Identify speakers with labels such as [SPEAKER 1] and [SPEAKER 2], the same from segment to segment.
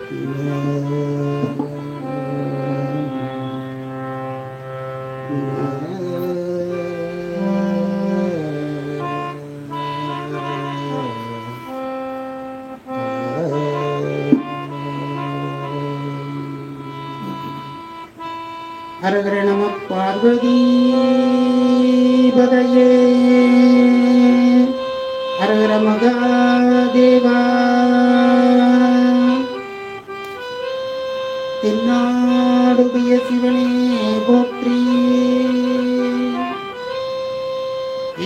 [SPEAKER 1] हर हर नमः पार्वती पतये हर हर महादेवा தென்னாடுடைய சிவனே போற்றி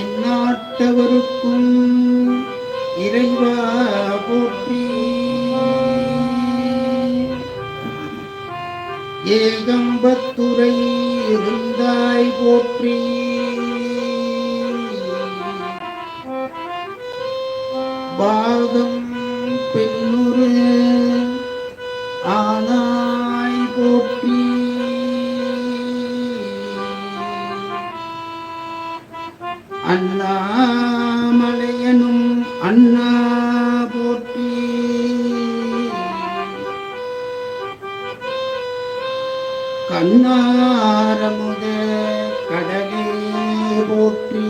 [SPEAKER 1] எந்நாட்டவருக்கும் இறைவா போற்றி ஏகம்பத்துரை இருந்தாய் போற்றி பாகம் பெண்ணுரு ஆனாய் போற்றி அண்ணாமலையனும் அண்ணா போற்றி கண்ணாரமுத கடலே போற்றி